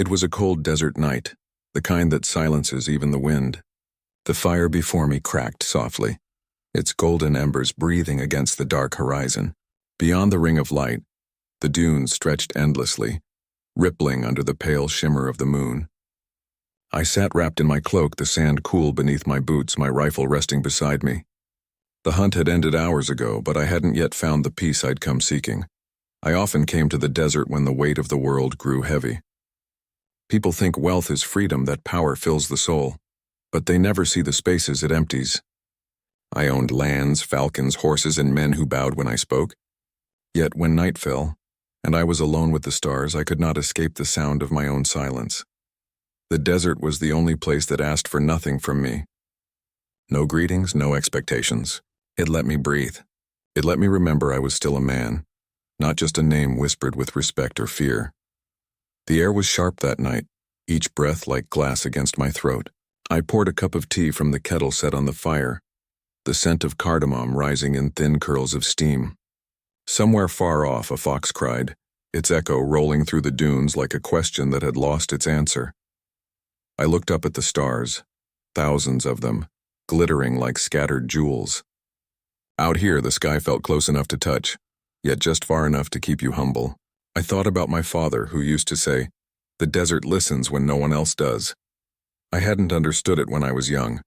It was a cold desert night, the kind that silences even the wind. The fire before me cracked softly, its golden embers breathing against the dark horizon. Beyond the ring of light, the dunes stretched endlessly, rippling under the pale shimmer of the moon. I sat wrapped in my cloak, the sand cool beneath my boots, my rifle resting beside me. The hunt had ended hours ago, but I hadn't yet found the peace I'd come seeking. I often came to the desert when the weight of the world grew heavy. People think wealth is freedom, that power fills the soul, but they never see the spaces it empties. I owned lands, falcons, horses, and men who bowed when I spoke. Yet when night fell, and I was alone with the stars, I could not escape the sound of my own silence. The desert was the only place that asked for nothing from me. No greetings, no expectations. It let me breathe. It let me remember I was still a man, not just a name whispered with respect or fear. The air was sharp that night, each breath like glass against my throat. I poured a cup of tea from the kettle set on the fire, the scent of cardamom rising in thin curls of steam. Somewhere far off, a fox cried, its echo rolling through the dunes like a question that had lost its answer. I looked up at the stars, thousands of them, glittering like scattered jewels. Out here, the sky felt close enough to touch, yet just far enough to keep you humble. I thought about my father, who used to say, "The desert listens when no one else does." I hadn't understood it when I was young.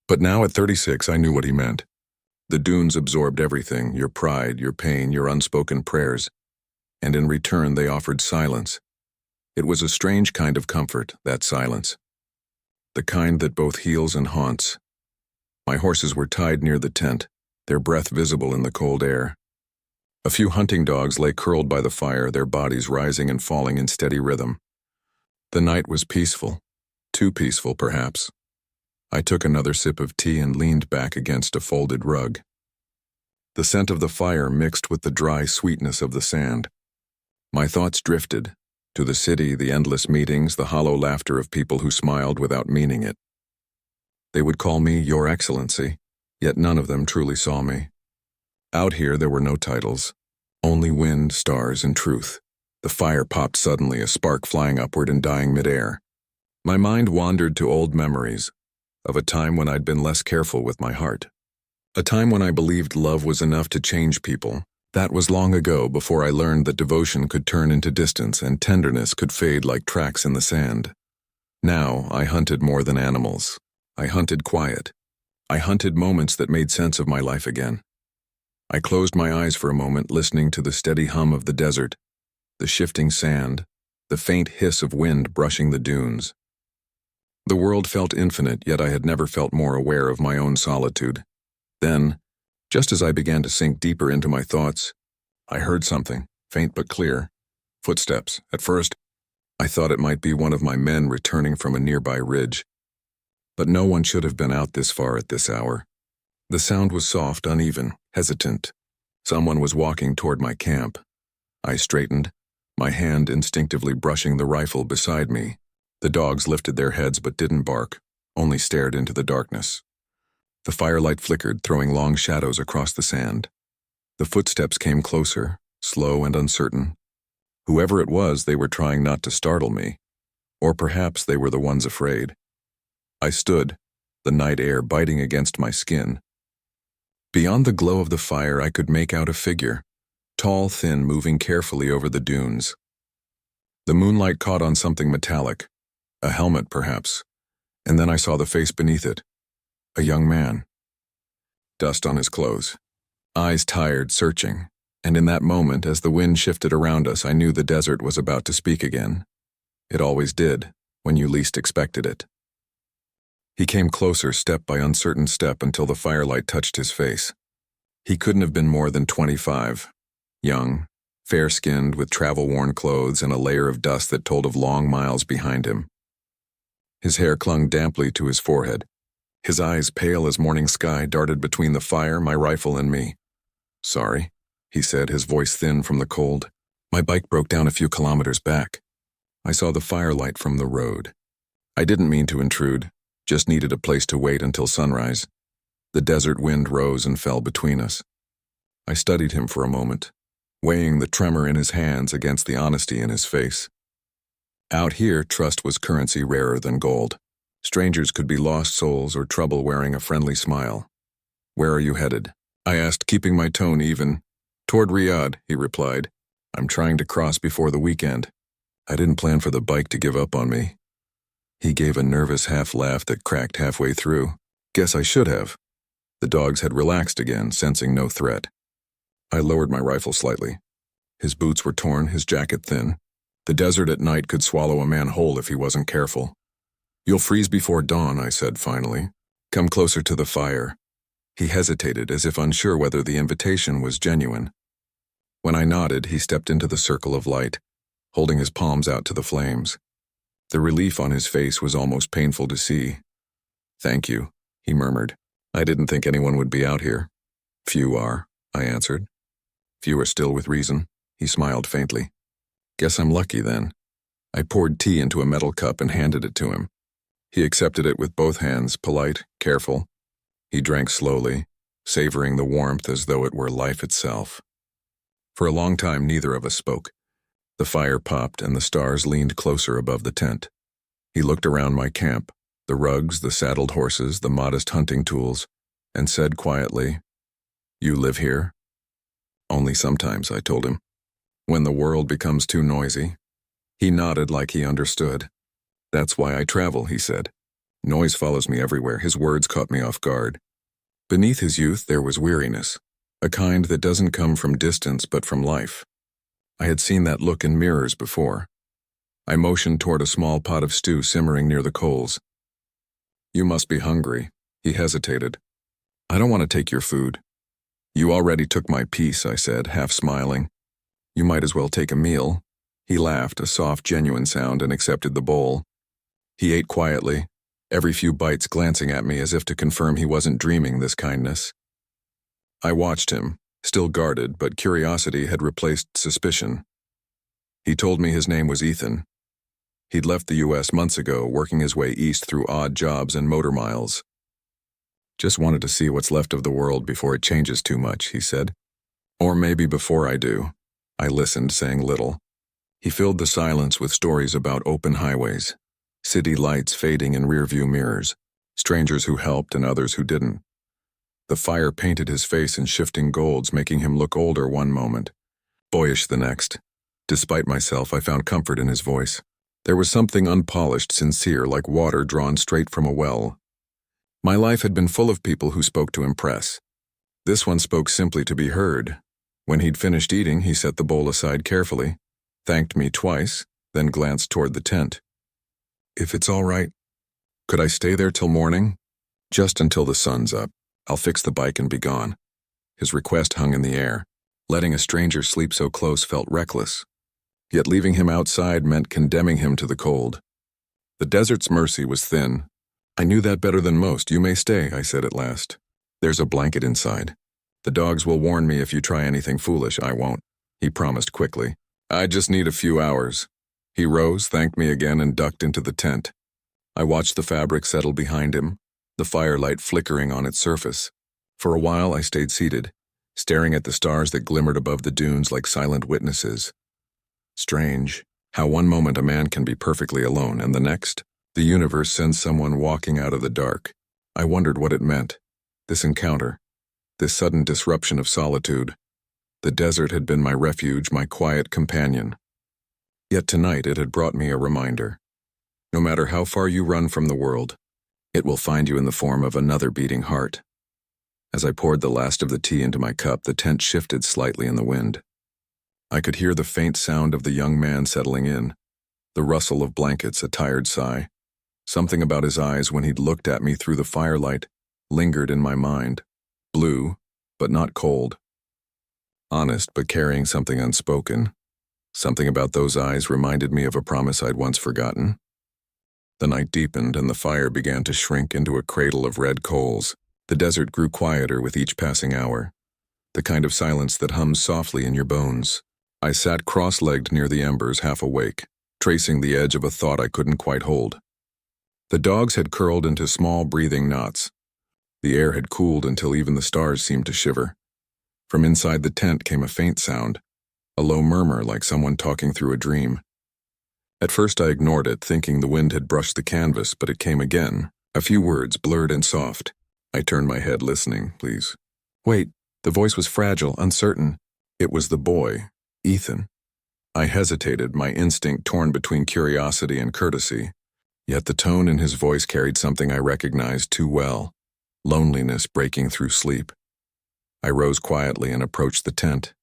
But now at 36, I knew what he meant. The dunes absorbed everything, your pride, your pain, your unspoken prayers, and in return they offered silence. It was a strange kind of comfort, that silence. The kind that both heals and haunts. My horses were tied near the tent, their breath visible in the cold air. A few hunting dogs lay curled by the fire, their bodies rising and falling in steady rhythm. The night was peaceful, too peaceful perhaps. I took another sip of tea and leaned back against a folded rug. The scent of the fire mixed with the dry sweetness of the sand. My thoughts drifted, to the city, the endless meetings, the hollow laughter of people who smiled without meaning it. They would call me Your Excellency, yet none of them truly saw me. Out here there were no titles, only wind, stars, and truth. The fire popped suddenly, a spark flying upward and dying midair. My mind wandered to old memories, of a time when I'd been less careful with my heart. A time when I believed love was enough to change people. That was long ago, before I learned that devotion could turn into distance and tenderness could fade like tracks in the sand. Now I hunted more than animals. I hunted quiet. I hunted moments that made sense of my life again. I closed my eyes for a moment, listening to the steady hum of the desert, the shifting sand, the faint hiss of wind brushing the dunes. The world felt infinite, yet I had never felt more aware of my own solitude. Then, just as I began to sink deeper into my thoughts, I heard something, faint but clear. Footsteps. At first, I thought it might be one of my men returning from a nearby ridge. But no one should have been out this far at this hour. The sound was soft, uneven, hesitant. Someone was walking toward my camp. I straightened, my hand instinctively brushing the rifle beside me. The dogs lifted their heads but didn't bark, only stared into the darkness. The firelight flickered, throwing long shadows across the sand. The footsteps came closer, slow and uncertain. Whoever it was, they were trying not to startle me. Or perhaps they were the ones afraid. I stood, the night air biting against my skin. Beyond the glow of the fire, I could make out a figure, tall, thin, moving carefully over the dunes. The moonlight caught on something metallic, a helmet perhaps, and then I saw the face beneath it. A young man. Dust on his clothes. Eyes tired, searching. And in that moment, as the wind shifted around us, I knew the desert was about to speak again. It always did, when you least expected it. He came closer, step by uncertain step, until the firelight touched his face. He couldn't have been more than 25. Young, fair-skinned, with travel-worn clothes and a layer of dust that told of long miles behind him. His hair clung damply to his forehead. His eyes, pale as morning sky, darted between the fire, my rifle, and me. "Sorry," he said, his voice thin from the cold. "My bike broke down a few kilometers back." I saw the firelight from the road. I didn't mean to intrude, just needed a place to wait until sunrise. The desert wind rose and fell between us. I studied him for a moment, weighing the tremor in his hands against the honesty in his face. Out here, trust was currency rarer than gold. Strangers could be lost souls or trouble wearing a friendly smile. "Where are you headed?" I asked, keeping my tone even. "Toward Riyadh," he replied. "I'm trying to cross before the weekend." I didn't plan for the bike to give up on me. He gave a nervous half-laugh that cracked halfway through. "Guess I should have." The dogs had relaxed again, sensing no threat. I lowered my rifle slightly. His boots were torn, his jacket thin. The desert at night could swallow a man whole if he wasn't careful. "You'll freeze before dawn," I said finally. "Come closer to the fire." He hesitated, as if unsure whether the invitation was genuine. When I nodded, he stepped into the circle of light, holding his palms out to the flames. The relief on his face was almost painful to see. "Thank you," he murmured. "I didn't think anyone would be out here." "Few are," I answered. "Few are still with reason." He smiled faintly. "Guess I'm lucky then." I poured tea into a metal cup and handed it to him. He accepted it with both hands, polite, careful. He drank slowly, savoring the warmth as though it were life itself. For a long time, neither of us spoke. The fire popped and the stars leaned closer above the tent. He looked around my camp, the rugs, the saddled horses, the modest hunting tools, and said quietly, "You live here?" "Only sometimes," I told him. "When the world becomes too noisy." He nodded like he understood. "That's why I travel," he said. "Noise follows me everywhere." His words caught me off guard. Beneath his youth there was weariness, a kind that doesn't come from distance but from life. I had seen that look in mirrors before. I motioned toward a small pot of stew simmering near the coals. "You must be hungry." He hesitated. "I don't want to take your food." "You already took my piece," I said, half smiling. "You might as well take a meal." He laughed, a soft, genuine sound, and accepted the bowl. He ate quietly, every few bites glancing at me as if to confirm he wasn't dreaming this kindness. I watched him, still guarded, but curiosity had replaced suspicion. He told me his name was Ethan. He'd left the U.S. months ago, working his way east through odd jobs and motor miles. "Just wanted to see what's left of the world before it changes too much," he said. "Or maybe before I do." I listened, saying little. He filled the silence with stories about open highways, city lights fading in rearview mirrors, strangers who helped and others who didn't. The fire painted his face in shifting golds, making him look older one moment, boyish the next. Despite myself, I found comfort in his voice. There was something unpolished, sincere, like water drawn straight from a well. My life had been full of people who spoke to impress. This one spoke simply to be heard. When he'd finished eating, he set the bowl aside carefully, thanked me twice, then glanced toward the tent. "If it's all right, could I stay there till morning?" "Just until the sun's up. I'll fix the bike and be gone." His request hung in the air. Letting a stranger sleep so close felt reckless. Yet leaving him outside meant condemning him to the cold. The desert's mercy was thin. "I knew that better than most. You may stay," I said at last. "There's a blanket inside. The dogs will warn me if you try anything foolish." "I won't," he promised quickly. "I just need a few hours." He rose, thanked me again, and ducked into the tent. I watched the fabric settle behind him, the firelight flickering on its surface. For a while I stayed seated, staring at the stars that glimmered above the dunes like silent witnesses. Strange, how one moment a man can be perfectly alone, and the next, the universe sends someone walking out of the dark. I wondered what it meant, this encounter, this sudden disruption of solitude. The desert had been my refuge, my quiet companion. Yet tonight it had brought me a reminder. No matter how far you run from the world, it will find you in the form of another beating heart. As I poured the last of the tea into my cup, the tent shifted slightly in the wind. I could hear the faint sound of the young man settling in, the rustle of blankets, a tired sigh. Something about his eyes when he'd looked at me through the firelight lingered in my mind. Blue, but not cold. Honest, but carrying something unspoken. Something about those eyes reminded me of a promise I'd once forgotten. The night deepened and the fire began to shrink into a cradle of red coals. The desert grew quieter with each passing hour, the kind of silence that hums softly in your bones. I sat cross-legged near the embers, half awake, tracing the edge of a thought I couldn't quite hold. The dogs had curled into small breathing knots. The air had cooled until even the stars seemed to shiver. From inside the tent came a faint sound, a low murmur like someone talking through a dream. At first I ignored it, thinking the wind had brushed the canvas, but it came again. A few words, blurred and soft. I turned my head, listening. Please. Wait. The voice was fragile, uncertain. It was the boy, Ethan. I hesitated, my instinct torn between curiosity and courtesy. Yet the tone in his voice carried something I recognized too well. Loneliness breaking through sleep. I rose quietly and approached the tent.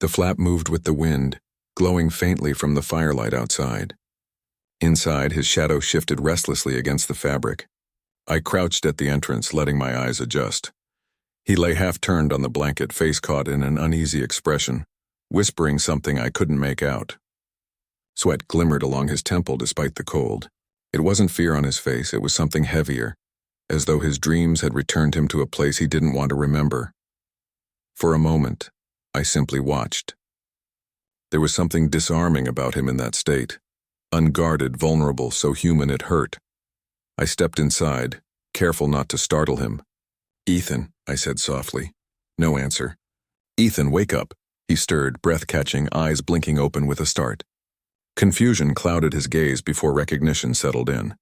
The flap moved with the wind, glowing faintly from the firelight outside. Inside, his shadow shifted restlessly against the fabric. I crouched at the entrance, letting my eyes adjust. He lay half-turned on the blanket, face caught in an uneasy expression, whispering something I couldn't make out. Sweat glimmered along his temple despite the cold. It wasn't fear on his face, it was something heavier, as though his dreams had returned him to a place he didn't want to remember. For a moment, I simply watched. There was something disarming about him in that state. Unguarded, vulnerable, so human it hurt. I stepped inside, careful not to startle him. "Ethan," I said softly. No answer. "Ethan, wake up." He stirred, breath catching, eyes blinking open with a start. Confusion clouded his gaze before recognition settled in.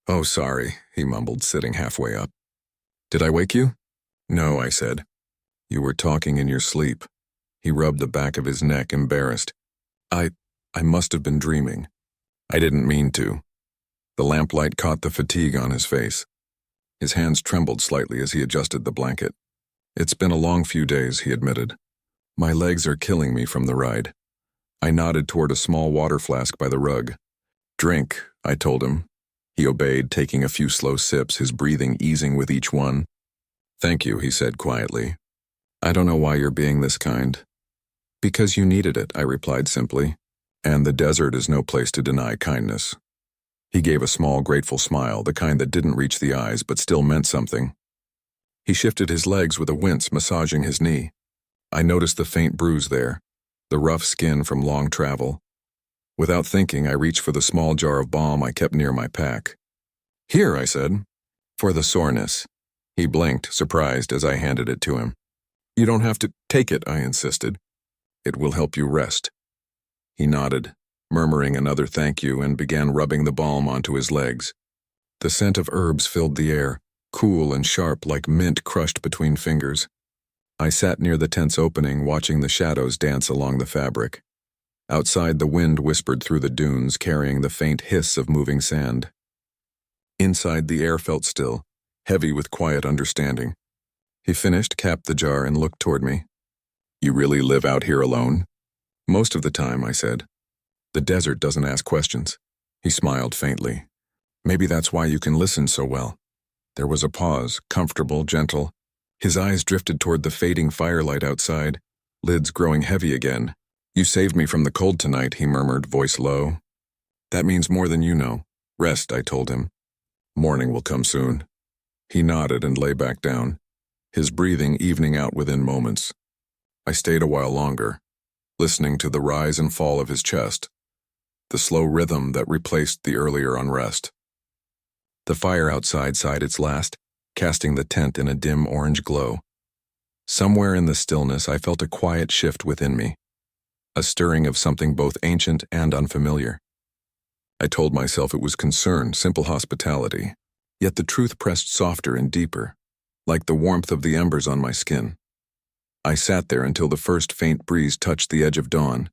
"Oh, sorry," he mumbled, sitting halfway up. "Did I wake you?" "No," I said. "You were talking in your sleep." He rubbed the back of his neck, embarrassed. I must have been dreaming. I didn't mean to." The lamplight caught the fatigue on his face. His hands trembled slightly as he adjusted the blanket. "It's been a long few days," he admitted. "My legs are killing me from the ride." I nodded toward a small water flask by the rug. "Drink," I told him. He obeyed, taking a few slow sips, his breathing easing with each one. "Thank you," he said quietly. "I don't know why you're being this kind." "Because you needed it," I replied simply. "And the desert is no place to deny kindness." He gave a small, grateful smile, the kind that didn't reach the eyes but still meant something. He shifted his legs with a wince, massaging his knee. I noticed the faint bruise there, the rough skin from long travel. Without thinking, I reached for the small jar of balm I kept near my pack. "Here," I said. "For the soreness." He blinked, surprised, as I handed it to him. "You don't have to take it," I insisted. "It will help you rest." He nodded, murmuring another thank you, and began rubbing the balm onto his legs. The scent of herbs filled the air, cool and sharp like mint crushed between fingers. I sat near the tent's opening, watching the shadows dance along the fabric. Outside, the wind whispered through the dunes, carrying the faint hiss of moving sand. Inside, the air felt still, heavy with quiet understanding. He finished, capped the jar, and looked toward me. "You really live out here alone?" "Most of the time," I said. "The desert doesn't ask questions." He smiled faintly. "Maybe that's why you can listen so well." There was a pause, comfortable, gentle. His eyes drifted toward the fading firelight outside, lids growing heavy again. "You saved me from the cold tonight," he murmured, voice low. "That means more than you know." "Rest," I told him. "Morning will come soon." He nodded and lay back down, his breathing evening out within moments. I stayed a while longer, listening to the rise and fall of his chest, the slow rhythm that replaced the earlier unrest. The fire outside sighed its last, casting the tent in a dim orange glow. Somewhere in the stillness, I felt a quiet shift within me, a stirring of something both ancient and unfamiliar. I told myself it was concern, simple hospitality, yet the truth pressed softer and deeper, like the warmth of the embers on my skin. I sat there until the first faint breeze touched the edge of dawn,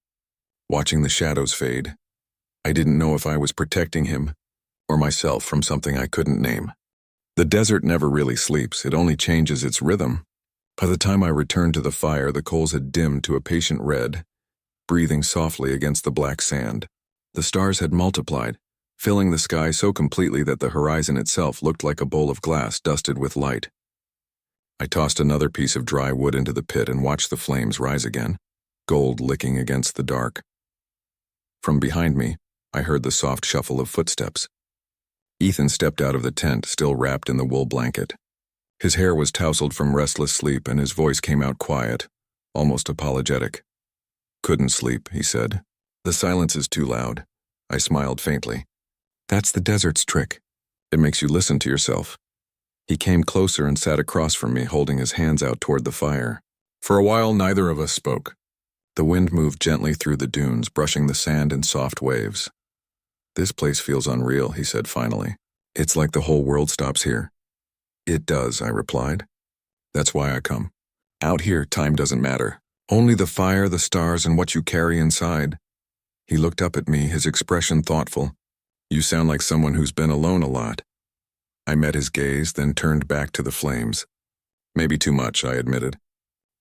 watching the shadows fade. I didn't know if I was protecting him or myself from something I couldn't name. The desert never really sleeps, it only changes its rhythm. By the time I returned to the fire, the coals had dimmed to a patient red, breathing softly against the black sand. The stars had multiplied, filling the sky so completely that the horizon itself looked like a bowl of glass dusted with light. I tossed another piece of dry wood into the pit and watched the flames rise again, gold licking against the dark. From behind me, I heard the soft shuffle of footsteps. Ethan stepped out of the tent, still wrapped in the wool blanket. His hair was tousled from restless sleep, and his voice came out quiet, almost apologetic. "Couldn't sleep," he said. "The silence is too loud." I smiled faintly. "That's the desert's trick. It makes you listen to yourself." He came closer and sat across from me, holding his hands out toward the fire. For a while, neither of us spoke. The wind moved gently through the dunes, brushing the sand in soft waves. This place feels unreal, he said finally. It's like the whole world stops here. It does, I replied. That's why I come. Out here, time doesn't matter. Only the fire, the stars, and what you carry inside. He looked up at me, his expression thoughtful. You sound like someone who's been alone a lot. I met his gaze, then turned back to the flames. Maybe too much, I admitted.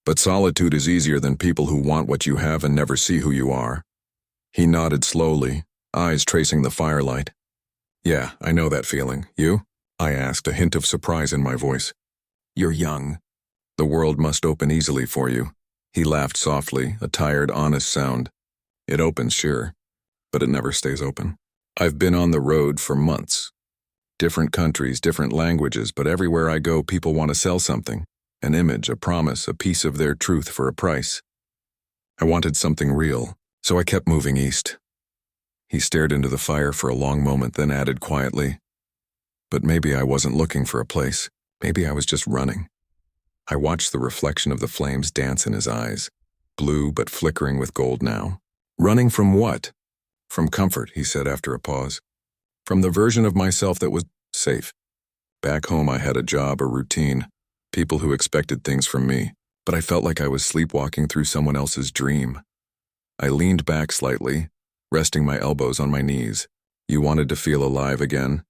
But solitude is easier than people who want what you have and never see who you are. He nodded slowly, eyes tracing the firelight. Yeah, I know that feeling. You? I asked, a hint of surprise in my voice. You're young. The world must open easily for you. He laughed softly, a tired, honest sound. It opens, sure, but it never stays open. I've been on the road for months. Different countries, different languages, but everywhere I go, people want to sell something. An image, a promise, a piece of their truth for a price. I wanted something real, so I kept moving east. He stared into the fire for a long moment, then added quietly, but maybe I wasn't looking for a place. Maybe I was just running. I watched the reflection of the flames dance in his eyes, blue but flickering with gold now. Running from what? From comfort, he said after a pause. From the version of myself that was safe. Back home I had a job, a routine, people who expected things from me, but I felt like I was sleepwalking through someone else's dream. I leaned back slightly, resting my elbows on my knees. You wanted to feel alive again?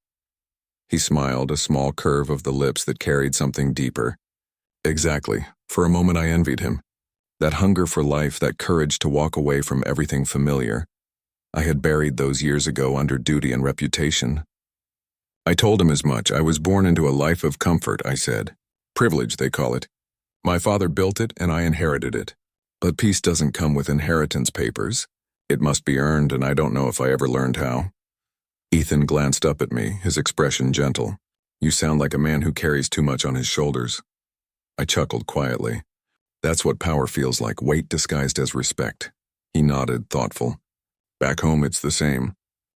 He smiled, a small curve of the lips that carried something deeper. Exactly. For a moment I envied him. That hunger for life, that courage to walk away from everything familiar. I had buried those years ago under duty and reputation. I told him as much. I was born into a life of comfort, I said. Privilege, they call it. My father built it and I inherited it. But peace doesn't come with inheritance papers. It must be earned, and I don't know if I ever learned how. Ethan glanced up at me, his expression gentle. You sound like a man who carries too much on his shoulders. I chuckled quietly. That's what power feels like, weight disguised as respect. He nodded, thoughtful. Back home it's the same.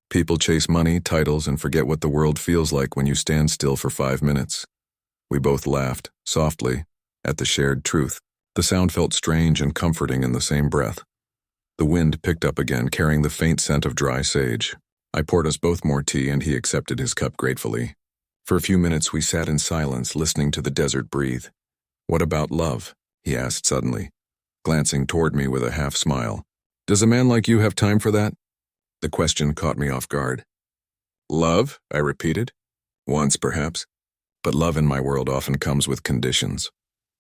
People chase money, titles, and forget what the world feels like when you stand still for 5 minutes. We both laughed, softly, at the shared truth. The sound felt strange and comforting in the same breath. The wind picked up again, carrying the faint scent of dry sage. I poured us both more tea, and he accepted his cup gratefully. For a few minutes we sat in silence, listening to the desert breathe. What about love? He asked suddenly, glancing toward me with a half smile. Does a man like you have time for that? The question caught me off guard. Love? I repeated. Once, perhaps. But love in my world often comes with conditions.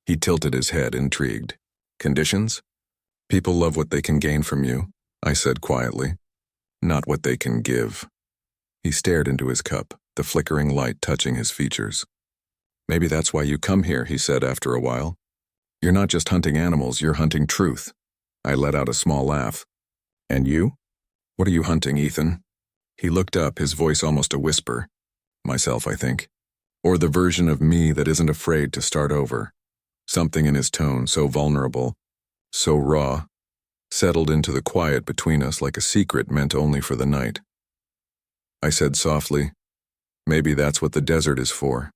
He tilted his head, intrigued. Conditions? People love what they can gain from you, I said quietly. Not what they can give. He stared into his cup, the flickering light touching his features. Maybe that's why you come here, he said after a while. You're not just hunting animals, you're hunting truth. I let out a small laugh. And you? What are you hunting, Ethan? He looked up, his voice almost a whisper. Myself, I think. Or the version of me that isn't afraid to start over. Something in his tone, so vulnerable, so raw, settled into the quiet between us like a secret meant only for the night. I said softly, maybe that's what the desert is for.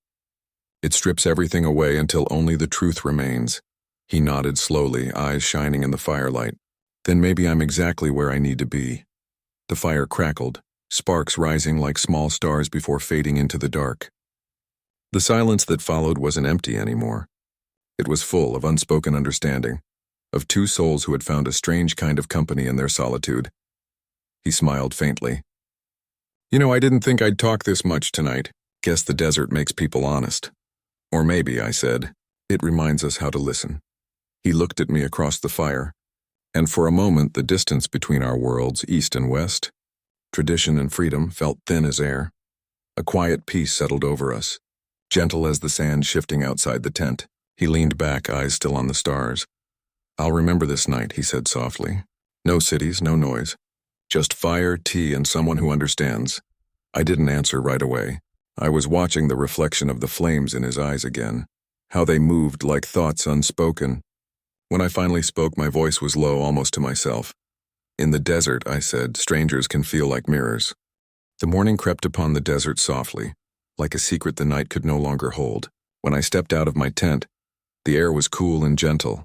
It strips everything away until only the truth remains. He nodded slowly, eyes shining in the firelight. Then maybe I'm exactly where I need to be. The fire crackled, sparks rising like small stars before fading into the dark. The silence that followed wasn't empty anymore. It was full of unspoken understanding, of two souls who had found a strange kind of company in their solitude. He smiled faintly. You know, I didn't think I'd talk this much tonight. Guess the desert makes people honest. Or maybe, I said, it reminds us how to listen. He looked at me across the fire, and for a moment the distance between our worlds, east and west, tradition and freedom, felt thin as air. A quiet peace settled over us, gentle as the sand shifting outside the tent. He leaned back, eyes still on the stars. I'll remember this night, he said softly. No cities, no noise. Just fire, tea, and someone who understands. I didn't answer right away. I was watching the reflection of the flames in his eyes again, how they moved like thoughts unspoken. When I finally spoke, my voice was low, almost to myself. In the desert, I said, strangers can feel like mirrors. The morning crept upon the desert softly, like a secret the night could no longer hold. When I stepped out of my tent, the air was cool and gentle,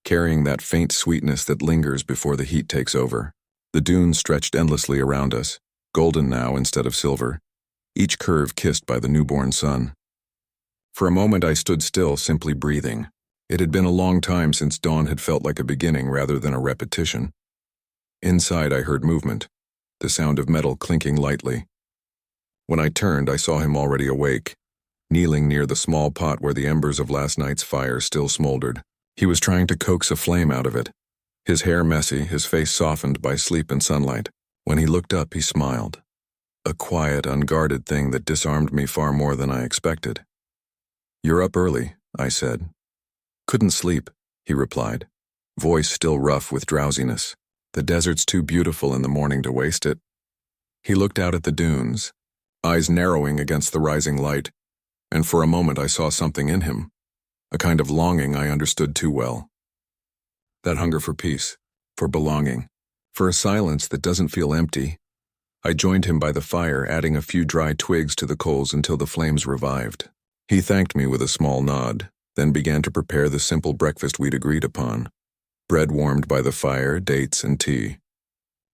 carrying that faint sweetness that lingers before the heat takes over. The dunes stretched endlessly around us, golden now instead of silver, each curve kissed by the newborn sun. For a moment I stood still, simply breathing. It had been a long time since dawn had felt like a beginning rather than a repetition. Inside I heard movement, the sound of metal clinking lightly. When I turned, I saw him already awake, kneeling near the small pot where the embers of last night's fire still smoldered. He was trying to coax a flame out of it, his hair messy, his face softened by sleep and sunlight. When he looked up, he smiled. A quiet, unguarded thing that disarmed me far more than I expected. "You're up early," I said. "Couldn't sleep," he replied, voice still rough with drowsiness. "The desert's too beautiful in the morning to waste it." He looked out at the dunes, eyes narrowing against the rising light, and for a moment I saw something in him, a kind of longing I understood too well. That hunger for peace, for belonging, for a silence that doesn't feel empty. I joined him by the fire, adding a few dry twigs to the coals until the flames revived. He thanked me with a small nod, then began to prepare the simple breakfast we'd agreed upon. Bread warmed by the fire, dates, and tea.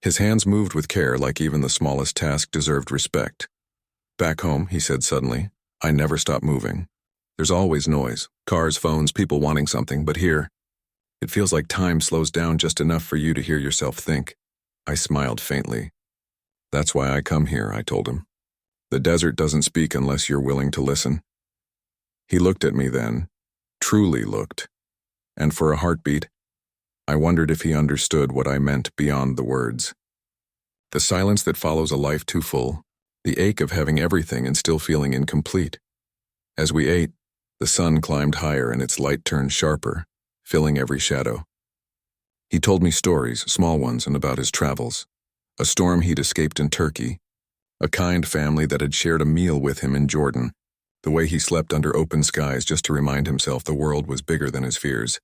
His hands moved with care, like even the smallest task deserved respect. "Back home," he said suddenly, "I never stop moving. There's always noise, cars, phones, people wanting something, but here, it feels like time slows down just enough for you to hear yourself think." I smiled faintly. "That's why I come here," I told him. "The desert doesn't speak unless you're willing to listen." He looked at me then, truly looked, and for a heartbeat, I wondered if he understood what I meant beyond the words. The silence that follows a life too full, the ache of having everything and still feeling incomplete. As we ate, the sun climbed higher and its light turned sharper, filling every shadow. He told me stories, small ones, and about his travels. A storm he'd escaped in Turkey, a kind family that had shared a meal with him in Jordan, the way he slept under open skies just to remind himself the world was bigger than his fears.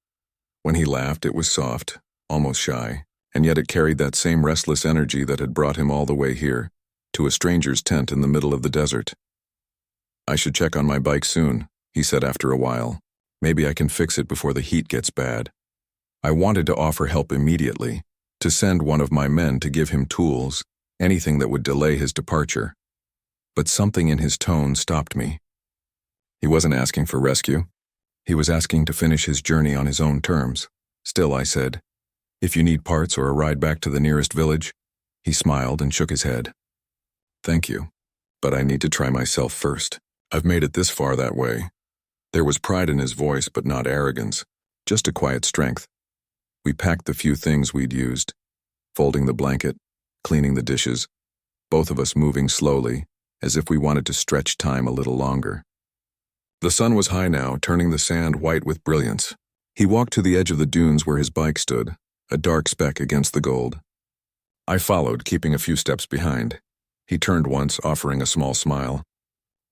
When he laughed, it was soft, almost shy, and yet it carried that same restless energy that had brought him all the way here, to a stranger's tent in the middle of the desert. "I should check on my bike soon," he said after a while. "Maybe I can fix it before the heat gets bad." I wanted to offer help immediately, to send one of my men to give him tools, anything that would delay his departure. But something in his tone stopped me. He wasn't asking for rescue. He was asking to finish his journey on his own terms. Still, I said, "If you need parts or a ride back to the nearest village." He smiled and shook his head. "Thank you, but I need to try myself first. I've made it this far that way." There was pride in his voice, but not arrogance, just a quiet strength. We packed the few things we'd used, folding the blanket, cleaning the dishes, both of us moving slowly, as if we wanted to stretch time a little longer. The sun was high now, turning the sand white with brilliance. He walked to the edge of the dunes where his bike stood, a dark speck against the gold. I followed, keeping a few steps behind. He turned once, offering a small smile.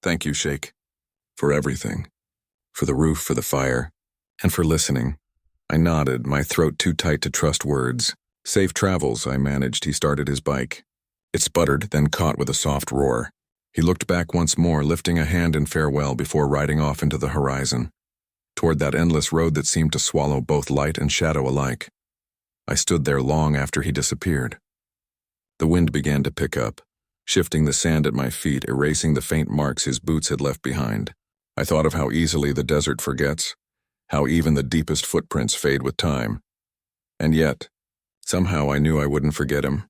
"Thank you, Sheikh, for everything. For the roof, for the fire, and for listening." I nodded, my throat too tight to trust words. "Safe travels," I managed. He started his bike. It sputtered, then caught with a soft roar. He looked back once more, lifting a hand in farewell before riding off into the horizon, toward that endless road that seemed to swallow both light and shadow alike. I stood there long after he disappeared. The wind began to pick up, shifting the sand at my feet, erasing the faint marks his boots had left behind. I thought of how easily the desert forgets, how even the deepest footprints fade with time. And yet, somehow I knew I wouldn't forget him.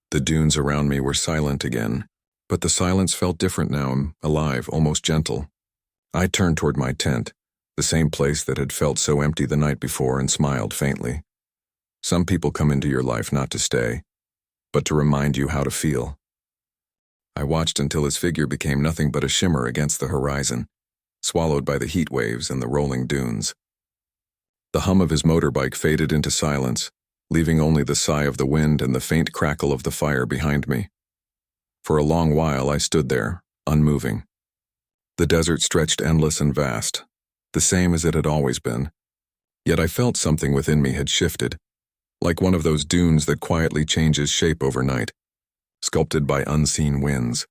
The dunes around me were silent again, but the silence felt different now, alive, almost gentle. I turned toward my tent, the same place that had felt so empty the night before, and smiled faintly. Some people come into your life not to stay, but to remind you how to feel. I watched until his figure became nothing but a shimmer against the horizon, swallowed by the heat waves and the rolling dunes. The hum of his motorbike faded into silence, leaving only the sigh of the wind and the faint crackle of the fire behind me. For a long while I stood there, unmoving. The desert stretched endless and vast, the same as it had always been. Yet I felt something within me had shifted, like one of those dunes that quietly changes shape overnight, sculpted by unseen winds.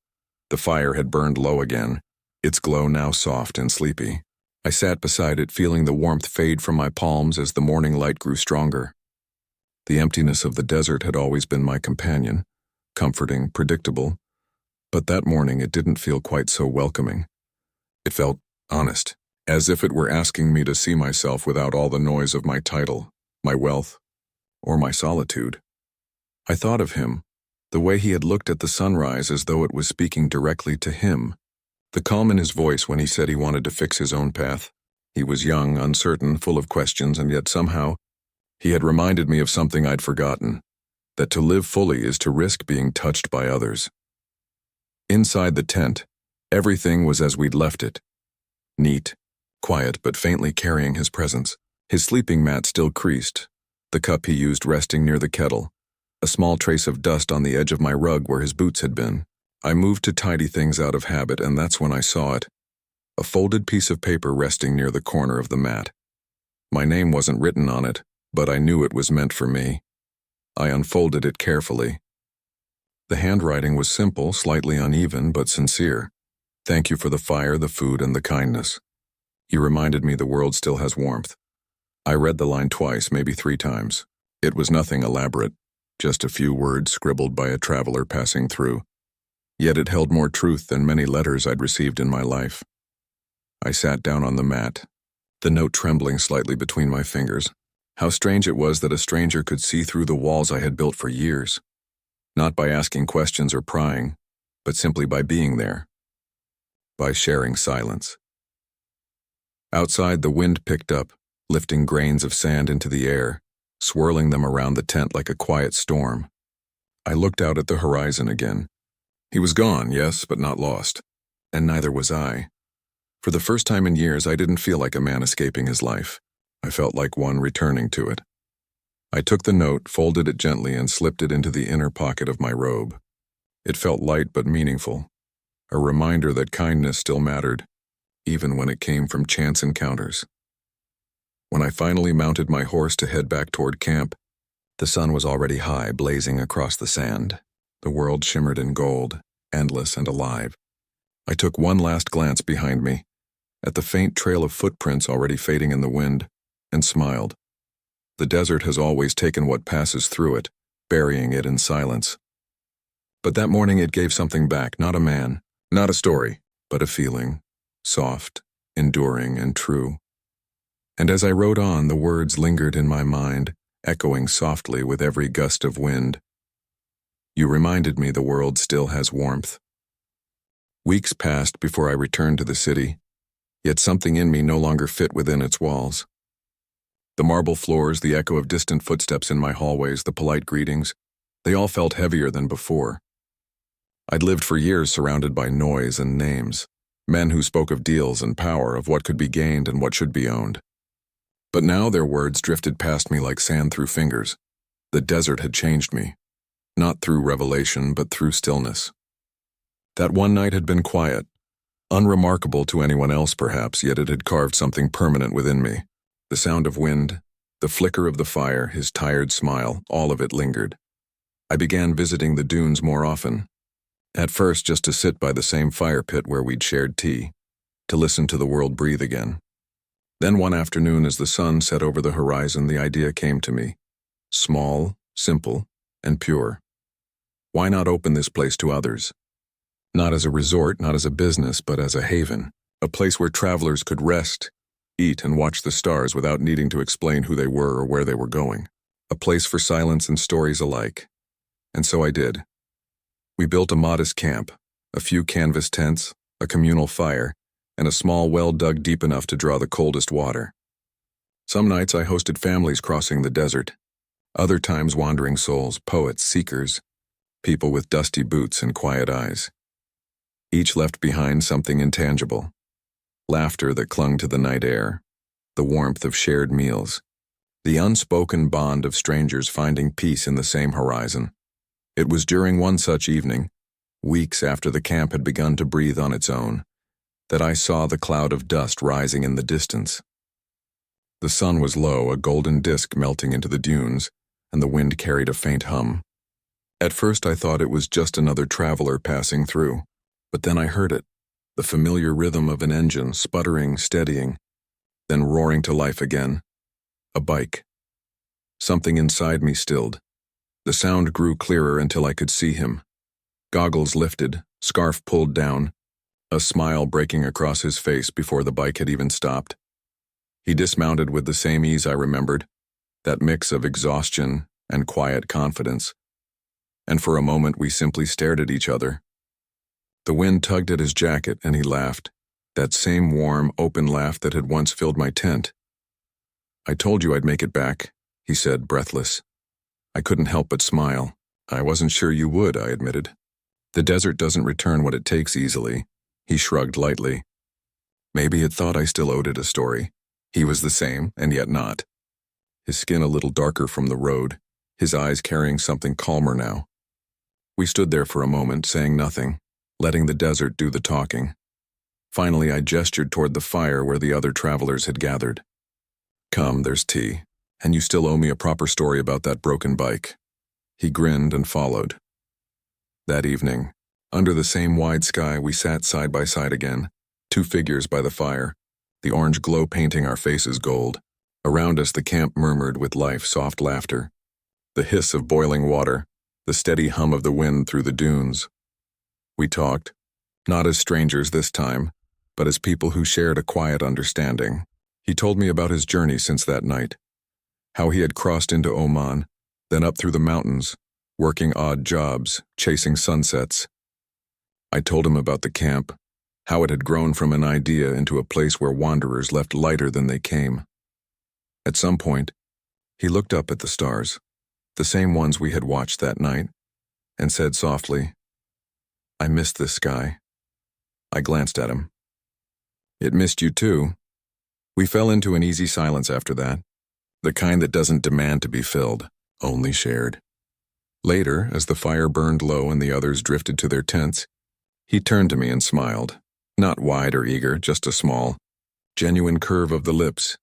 The fire had burned low again, its glow now soft and sleepy. I sat beside it, feeling the warmth fade from my palms as the morning light grew stronger. The emptiness of the desert had always been my companion, comforting, predictable, But that morning it didn't feel quite so welcoming. It felt honest, as if it were asking me to see myself without all the noise of my title, my wealth, or my solitude. I thought of him, the way he had looked at the sunrise as though it was speaking directly to him, the calm in his voice when he said he wanted to fix his own path. He was young, uncertain, full of questions, and yet somehow he had reminded me of something I'd forgotten, that to live fully is to risk being touched by others. Inside the tent, everything was as we'd left it. Neat, quiet, but faintly carrying his presence. His sleeping mat still creased, the cup he used resting near the kettle, a small trace of dust on the edge of my rug where his boots had been. I moved to tidy things out of habit, and that's when I saw it. A folded piece of paper resting near the corner of the mat. My name wasn't written on it, but I knew it was meant for me. I unfolded it carefully. The handwriting was simple, slightly uneven, but sincere. Thank you for the fire, the food, and the kindness. You reminded me the world still has warmth. I read the line twice, maybe 3 times. It was nothing elaborate, just a few words scribbled by a traveler passing through. Yet it held more truth than many letters I'd received in my life. I sat down on the mat, the note trembling slightly between my fingers. How strange it was that a stranger could see through the walls I had built for years. Not by asking questions or prying, but simply by being there. By sharing silence. Outside, the wind picked up, lifting grains of sand into the air, swirling them around the tent like a quiet storm. I looked out at the horizon again. He was gone, yes, but not lost. And neither was I. For the first time in years, I didn't feel like a man escaping his life. I felt like one returning to it. I took the note, folded it gently, and slipped it into the inner pocket of my robe. It felt light but meaningful, a reminder that kindness still mattered, even when it came from chance encounters. When I finally mounted my horse to head back toward camp, the sun was already high, blazing across the sand. The world shimmered in gold, endless and alive. I took one last glance behind me, at the faint trail of footprints already fading in the wind, and smiled. The desert has always taken what passes through it, burying it in silence. But that morning it gave something back, not a man, not a story, but a feeling, soft, enduring, and true. And as I rode on, the words lingered in my mind, echoing softly with every gust of wind. You reminded me the world still has warmth. Weeks passed before I returned to the city, yet something in me no longer fit within its walls. The marble floors, the echo of distant footsteps in my hallways, the polite greetings, they all felt heavier than before. I'd lived for years surrounded by noise and names, men who spoke of deals and power, of what could be gained and what should be owned. But now their words drifted past me like sand through fingers. The desert had changed me, not through revelation, but through stillness. That one night had been quiet, unremarkable to anyone else perhaps, yet it had carved something permanent within me. The sound of wind, the flicker of the fire, his tired smile, all of it lingered. I began visiting the dunes more often. At first just to sit by the same fire pit where we'd shared tea, to listen to the world breathe again. Then one afternoon as the sun set over the horizon, the idea came to me. Small, simple, and pure. Why not open this place to others? Not as a resort, not as a business, but as a haven, a place where travelers could rest, eat, and watch the stars without needing to explain who they were or where they were going. A place for silence and stories alike. And so I did. We built a modest camp, a few canvas tents, a communal fire, and a small well dug deep enough to draw the coldest water. Some nights I hosted families crossing the desert, other times wandering souls, poets, seekers, people with dusty boots and quiet eyes. Each left behind something intangible. Laughter that clung to the night air, the warmth of shared meals, the unspoken bond of strangers finding peace in the same horizon. It was during one such evening, weeks after the camp had begun to breathe on its own, that I saw the cloud of dust rising in the distance. The sun was low, a golden disk melting into the dunes, and the wind carried a faint hum. At first I thought it was just another traveler passing through, but then I heard it, the familiar rhythm of an engine sputtering, steadying, then roaring to life again. A bike. Something inside me stilled. The sound grew clearer until I could see him. Goggles lifted, scarf pulled down, a smile breaking across his face before the bike had even stopped. He dismounted with the same ease I remembered, that mix of exhaustion and quiet confidence. And for a moment we simply stared at each other. The wind tugged at his jacket and he laughed, that same warm, open laugh that had once filled my tent. "I told you I'd make it back," he said, breathless. I couldn't help but smile. "I wasn't sure you would," I admitted. "The desert doesn't return what it takes easily." He shrugged lightly. Maybe it thought I still owed it a story. He was the same, and yet not. His skin a little darker from the road, his eyes carrying something calmer now. We stood there for a moment, saying nothing, letting the desert do the talking. Finally, I gestured toward the fire where the other travelers had gathered. "Come, there's tea, and you still owe me a proper story about that broken bike." He grinned and followed. That evening, under the same wide sky, we sat side by side again, two figures by the fire, the orange glow painting our faces gold. Around us the camp murmured with life's soft laughter, the hiss of boiling water, the steady hum of the wind through the dunes. We talked, not as strangers this time, but as people who shared a quiet understanding. He told me about his journey since that night, how he had crossed into Oman, then up through the mountains, working odd jobs, chasing sunsets. I told him about the camp, how it had grown from an idea into a place where wanderers left lighter than they came. At some point, he looked up at the stars, the same ones we had watched that night, and said softly, "I missed this sky." I glanced at him. "It missed you too." We fell into an easy silence after that, the kind that doesn't demand to be filled, only shared. Later, as the fire burned low and the others drifted to their tents, he turned to me and smiled, not wide or eager, just a small, genuine curve of the lips.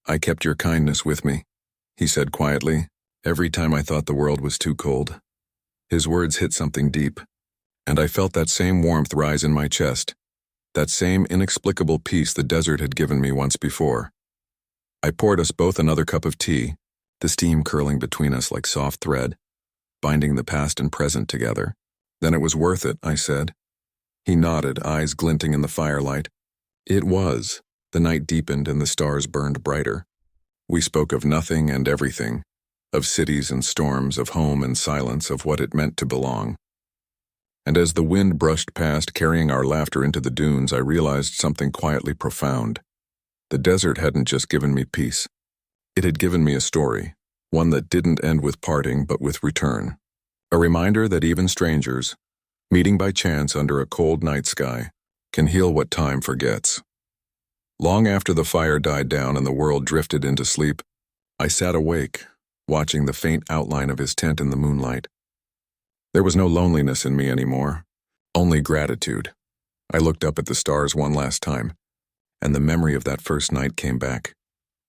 "I kept your kindness with me," he said quietly, "every time I thought the world was too cold." His words hit something deep, and I felt that same warmth rise in my chest, that same inexplicable peace the desert had given me once before. I poured us both another cup of tea, the steam curling between us like soft thread, binding the past and present together. "Then it was worth it," I said. He nodded, eyes glinting in the firelight. It was. The night deepened and the stars burned brighter. We spoke of nothing and everything, of cities and storms, of home and silence, of what it meant to belong. And as the wind brushed past, carrying our laughter into the dunes, I realized something quietly profound. The desert hadn't just given me peace. It had given me a story, one that didn't end with parting but with return. A reminder that even strangers, meeting by chance under a cold night sky, can heal what time forgets. Long after the fire died down and the world drifted into sleep, I sat awake, watching the faint outline of his tent in the moonlight. There was no loneliness in me anymore, only gratitude. I looked up at the stars one last time, and the memory of that first night came back.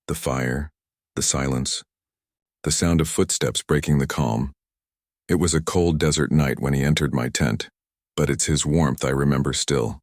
The fire, the silence, the sound of footsteps breaking the calm. It was a cold desert night when he entered my tent, but it's his warmth I remember still.